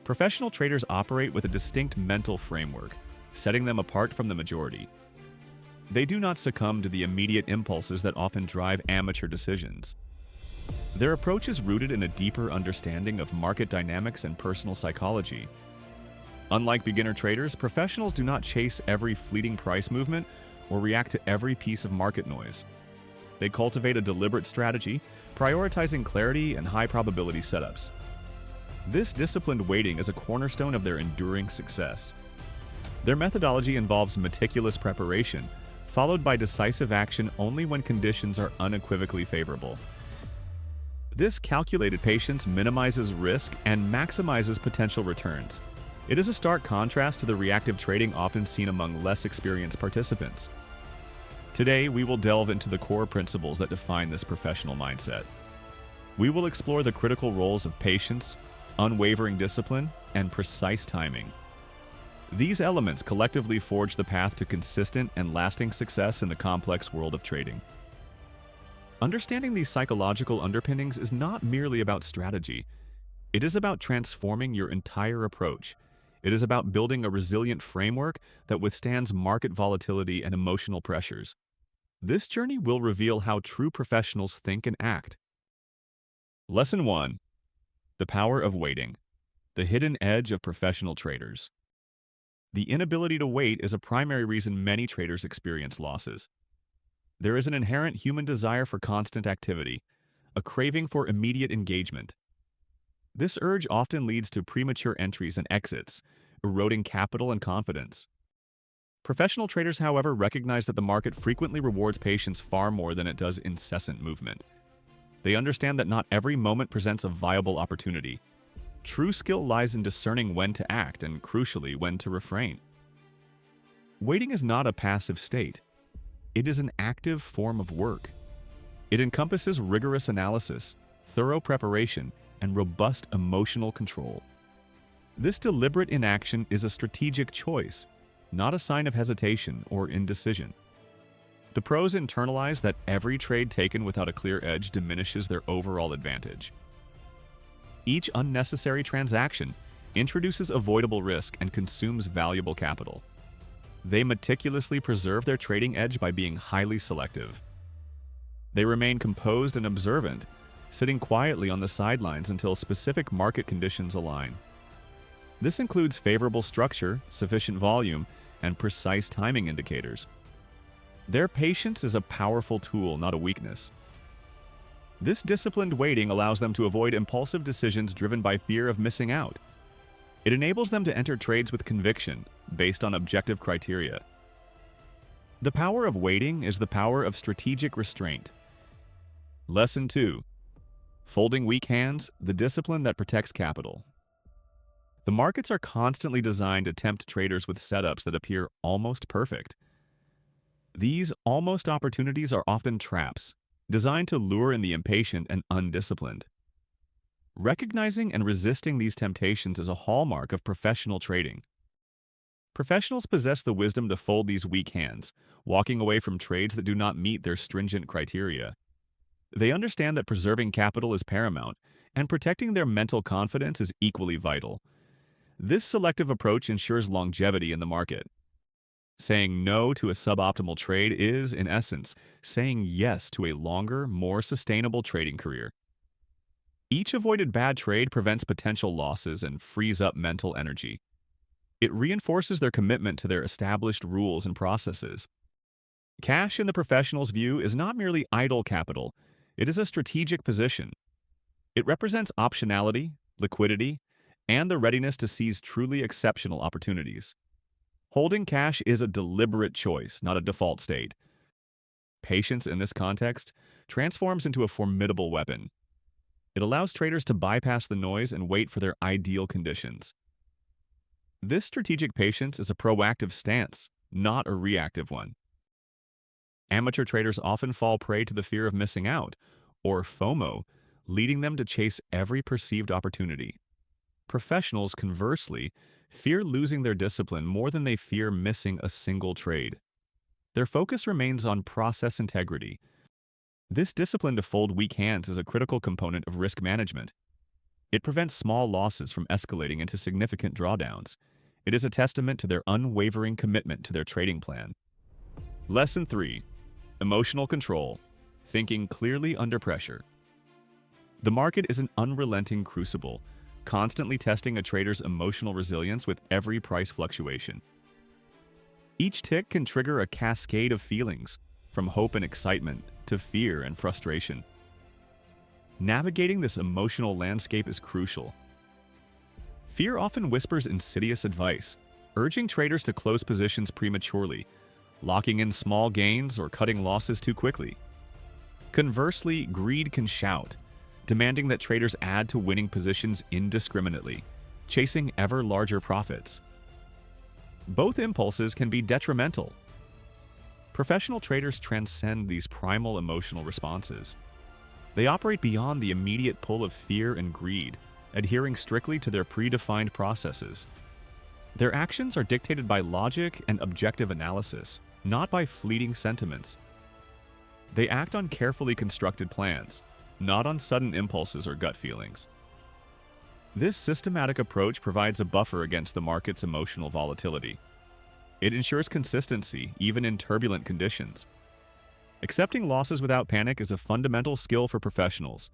Professional traders operate with a distinct mental framework, setting them apart from the majority. They do not succumb to the immediate impulses that often drive amateur decisions. Their approach is rooted in a deeper understanding of market dynamics and personal psychology. Unlike beginner traders, professionals do not chase every fleeting price movement or react to every piece of market noise. They cultivate a deliberate strategy, prioritizing clarity and high probability setups. This disciplined waiting is a cornerstone of their enduring success. Their methodology involves meticulous preparation, followed by decisive action only when conditions are unequivocally favorable. This calculated patience minimizes risk and maximizes potential returns. It is a stark contrast to the reactive trading often seen among less experienced participants. Today, we will delve into the core principles that define this professional mindset. We will explore the critical roles of patience, unwavering discipline, and precise timing. These elements collectively forge the path to consistent and lasting success in the complex world of trading. Understanding these psychological underpinnings is not merely about strategy. It is about transforming your entire approach. It is about building a resilient framework that withstands market volatility and emotional pressures. This journey will reveal how true professionals think and act. Lesson 1. The power of waiting. The hidden edge of professional traders. The inability to wait is a primary reason many traders experience losses. There is an inherent human desire for constant activity, a craving for immediate engagement. This urge often leads to premature entries and exits, eroding capital and confidence. Professional traders, however, recognize that the market frequently rewards patience far more than it does incessant movement. They understand that not every moment presents a viable opportunity. True skill lies in discerning when to act and, crucially, when to refrain. Waiting is not a passive state. It is an active form of work. It encompasses rigorous analysis, thorough preparation, and robust emotional control. This deliberate inaction is a strategic choice, not a sign of hesitation or indecision. The pros internalize that every trade taken without a clear edge diminishes their overall advantage. Each unnecessary transaction introduces avoidable risk and consumes valuable capital. They meticulously preserve their trading edge by being highly selective. They remain composed and observant, sitting quietly on the sidelines until specific market conditions align. This includes favorable structure, sufficient volume, and precise timing indicators. Their patience is a powerful tool, not a weakness. This disciplined waiting allows them to avoid impulsive decisions driven by fear of missing out. It enables them to enter trades with conviction, based on objective criteria. The power of waiting is the power of strategic restraint. Lesson 2. Folding weak hands, the discipline that protects capital. The markets are constantly designed to tempt traders with setups that appear almost perfect. These almost opportunities are often traps, designed to lure in the impatient and undisciplined. Recognizing and resisting these temptations is a hallmark of professional trading. Professionals possess the wisdom to fold these weak hands, walking away from trades that do not meet their stringent criteria. They understand that preserving capital is paramount, and protecting their mental confidence is equally vital. This selective approach ensures longevity in the market. Saying no to a suboptimal trade is, in essence, saying yes to a longer, more sustainable trading career. Each avoided bad trade prevents potential losses and frees up mental energy. It reinforces their commitment to their established rules and processes. Cash, in the professional's view, is not merely idle capital. It is a strategic position. It represents optionality, liquidity, and the readiness to seize truly exceptional opportunities. Holding cash is a deliberate choice, not a default state. Patience, in this context, transforms into a formidable weapon. It allows traders to bypass the noise and wait for their ideal conditions. This strategic patience is a proactive stance, not a reactive one. Amateur traders often fall prey to the fear of missing out, or FOMO, leading them to chase every perceived opportunity. Professionals, conversely, fear losing their discipline more than they fear missing a single trade. Their focus remains on process integrity. This discipline to fold weak hands is a critical component of risk management. It prevents small losses from escalating into significant drawdowns. It is a testament to their unwavering commitment to their trading plan. Lesson 3. Emotional control. Thinking clearly under pressure. The market is an unrelenting crucible, constantly testing a trader's emotional resilience with every price fluctuation. Each tick can trigger a cascade of feelings, from hope and excitement to fear and frustration. Navigating this emotional landscape is crucial. Fear often whispers insidious advice, urging traders to close positions prematurely, locking in small gains or cutting losses too quickly. Conversely, greed can shout, demanding that traders add to winning positions indiscriminately, chasing ever larger profits. Both impulses can be detrimental. Professional traders transcend these primal emotional responses. They operate beyond the immediate pull of fear and greed, adhering strictly to their predefined processes. Their actions are dictated by logic and objective analysis, not by fleeting sentiments. They act on carefully constructed plans, not on sudden impulses or gut feelings. This systematic approach provides a buffer against the market's emotional volatility. It ensures consistency, even in turbulent conditions. Accepting losses without panic is a fundamental skill for professionals.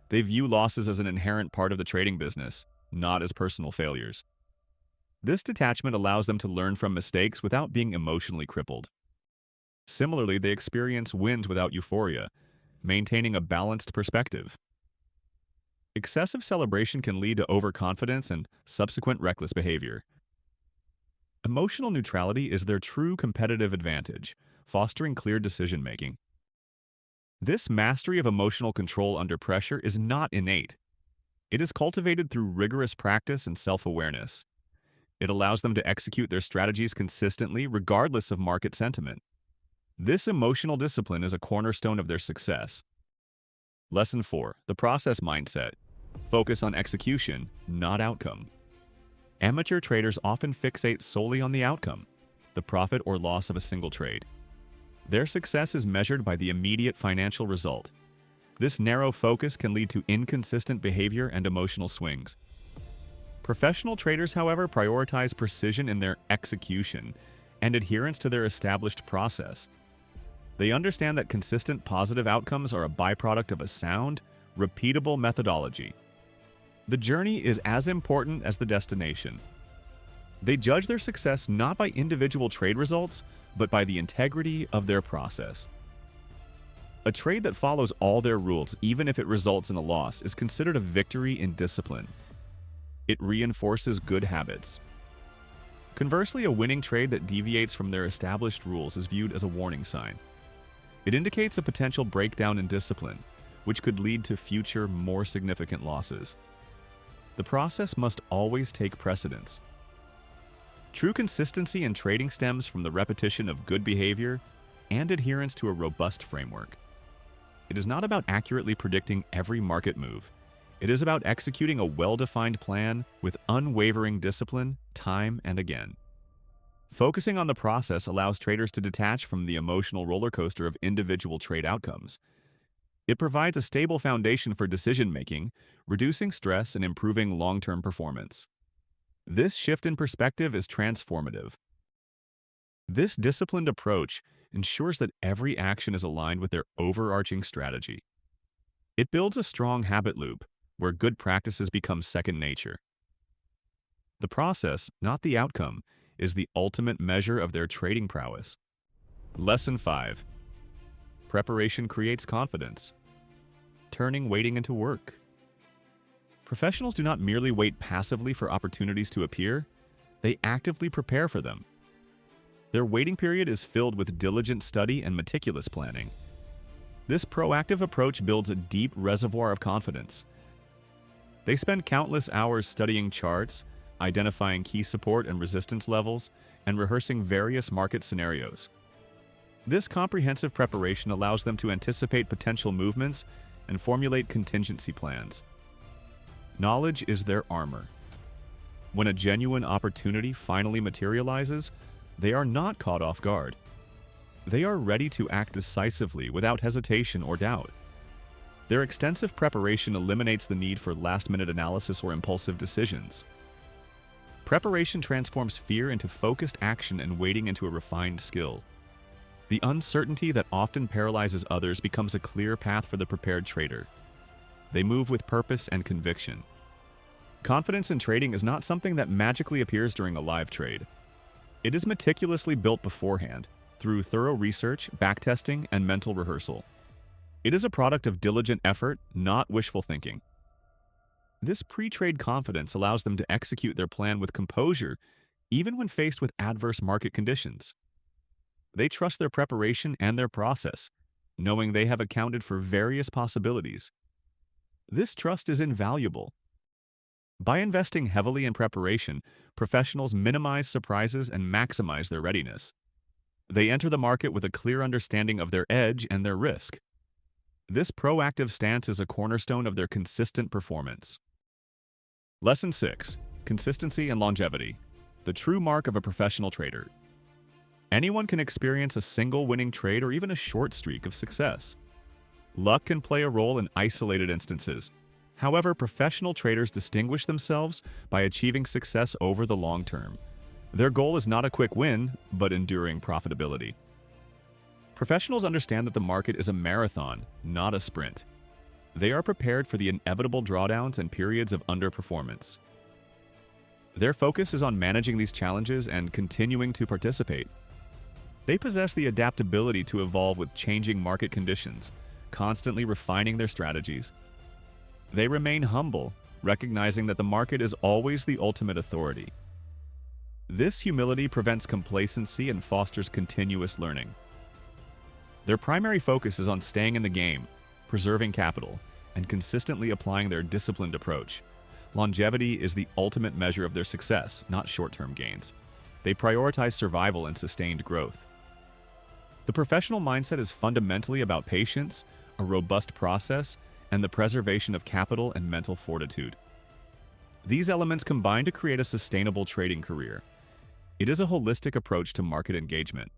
They view losses as an inherent part of the trading business, not as personal failures. This detachment allows them to learn from mistakes without being emotionally crippled. Similarly, they experience wins without euphoria, maintaining a balanced perspective. Excessive celebration can lead to overconfidence and subsequent reckless behavior. Emotional neutrality is their true competitive advantage, fostering clear decision-making. This mastery of emotional control under pressure is not innate. It is cultivated through rigorous practice and self-awareness. It allows them to execute their strategies consistently regardless of market sentiment. This emotional discipline is a cornerstone of their success. Lesson 4. The process mindset. Focus on execution, not outcome. Amateur traders often fixate solely on the outcome, the profit or loss of a single trade. Their success is measured by the immediate financial result. This narrow focus can lead to inconsistent behavior and emotional swings. Professional traders, however, prioritize precision in their execution and adherence to their established process. They understand that consistent positive outcomes are a byproduct of a sound, repeatable methodology. The journey is as important as the destination. They judge their success not by individual trade results, but by the integrity of their process. A trade that follows all their rules, even if it results in a loss, is considered a victory in discipline. It reinforces good habits. Conversely, a winning trade that deviates from their established rules is viewed as a warning sign. It indicates a potential breakdown in discipline, which could lead to future, more significant losses. The process must always take precedence. True consistency in trading stems from the repetition of good behavior and adherence to a robust framework. It is not about accurately predicting every market move. It is about executing a well-defined plan with unwavering discipline, time and again. Focusing on the process allows traders to detach from the emotional roller coaster of individual trade outcomes. It provides a stable foundation for decision-making, reducing stress and improving long-term performance. This shift in perspective is transformative. This disciplined approach ensures that every action is aligned with their overarching strategy. It builds a strong habit loop, where good practices become second nature. The process, not the outcome, is the ultimate measure of their trading prowess. Lesson 5. Preparation creates confidence. Turning waiting into work. Professionals do not merely wait passively for opportunities to appear, they actively prepare for them. Their waiting period is filled with diligent study and meticulous planning. This proactive approach builds a deep reservoir of confidence. They spend countless hours studying charts, identifying key support and resistance levels, and rehearsing various market scenarios. This comprehensive preparation allows them to anticipate potential movements and formulate contingency plans. Knowledge is their armor. When a genuine opportunity finally materializes, they are not caught off guard. They are ready to act decisively without hesitation or doubt. Their extensive preparation eliminates the need for last-minute analysis or impulsive decisions. Preparation transforms fear into focused action and waiting into a refined skill. The uncertainty that often paralyzes others becomes a clear path for the prepared trader. They move with purpose and conviction. Confidence in trading is not something that magically appears during a live trade. It is meticulously built beforehand, through thorough research, backtesting, and mental rehearsal. It is a product of diligent effort, not wishful thinking. This pre-trade confidence allows them to execute their plan with composure, even when faced with adverse market conditions. They trust their preparation and their process, knowing they have accounted for various possibilities. This trust is invaluable. By investing heavily in preparation, professionals minimize surprises and maximize their readiness. They enter the market with a clear understanding of their edge and their risk. This proactive stance is a cornerstone of their consistent performance. Lesson 6. Consistency and longevity. The true mark of a professional trader. Anyone can experience a single winning trade or even a short streak of success. Luck can play a role in isolated instances. However, professional traders distinguish themselves by achieving success over the long term. Their goal is not a quick win, but enduring profitability. Professionals understand that the market is a marathon, not a sprint. They are prepared for the inevitable drawdowns and periods of underperformance. Their focus is on managing these challenges and continuing to participate. They possess the adaptability to evolve with changing market conditions, constantly refining their strategies. They remain humble, recognizing that the market is always the ultimate authority. This humility prevents complacency and fosters continuous learning. Their primary focus is on staying in the game, preserving capital, and consistently applying their disciplined approach. Longevity is the ultimate measure of their success, not short-term gains. They prioritize survival and sustained growth. The professional mindset is fundamentally about patience, a robust process, and the preservation of capital and mental fortitude. These elements combine to create a sustainable trading career. It is a holistic approach to market engagement.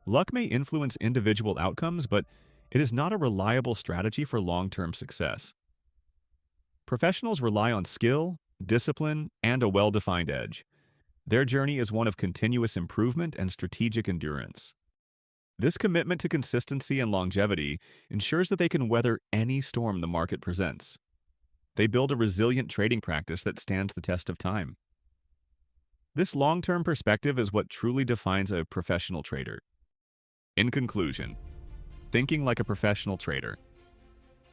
Luck may influence individual outcomes, but it is not a reliable strategy for long-term success. Professionals rely on skill, discipline, and a well-defined edge. Their journey is one of continuous improvement and strategic endurance. This commitment to consistency and longevity ensures that they can weather any storm the market presents. They build a resilient trading practice that stands the test of time. This long-term perspective is what truly defines a professional trader. In conclusion, thinking like a professional trader.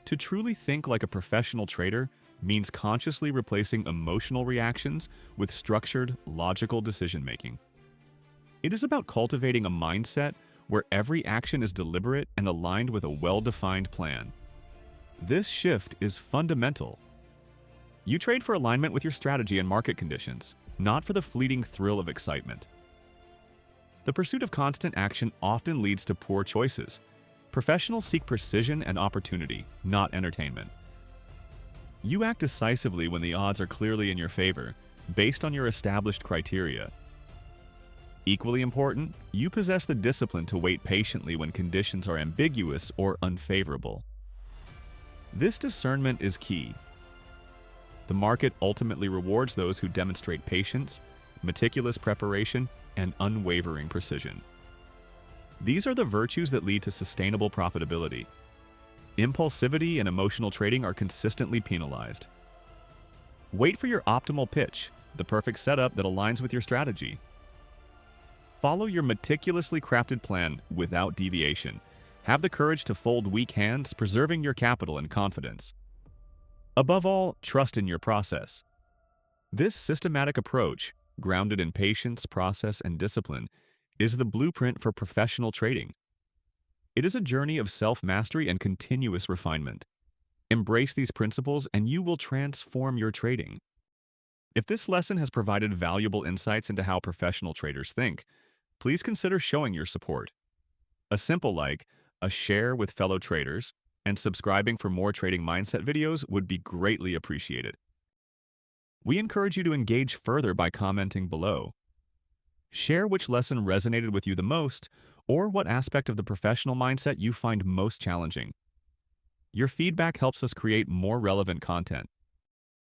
To truly think like a professional trader means consciously replacing emotional reactions with structured, logical decision-making. It is about cultivating a mindset where every action is deliberate and aligned with a well-defined plan. This shift is fundamental. You trade for alignment with your strategy and market conditions, not for the fleeting thrill of excitement. The pursuit of constant action often leads to poor choices. Professionals seek precision and opportunity, not entertainment. You act decisively when the odds are clearly in your favor, based on your established criteria. Equally important, you possess the discipline to wait patiently when conditions are ambiguous or unfavorable. This discernment is key. The market ultimately rewards those who demonstrate patience, meticulous preparation, and unwavering precision. These are the virtues that lead to sustainable profitability. Impulsivity and emotional trading are consistently penalized. Wait for your optimal pitch, the perfect setup that aligns with your strategy. Follow your meticulously crafted plan without deviation. Have the courage to fold weak hands, preserving your capital and confidence. Above all, trust in your process. This systematic approach, grounded in patience, process, and discipline, is the blueprint for professional trading. It is a journey of self-mastery and continuous refinement. Embrace these principles and you will transform your trading. If this lesson has provided valuable insights into how professional traders think, please consider showing your support. A simple like, a share with fellow traders, and subscribing for more trading mindset videos would be greatly appreciated. We encourage you to engage further by commenting below. Share which lesson resonated with you the most, or what aspect of the professional mindset you find most challenging. Your feedback helps us create more relevant content.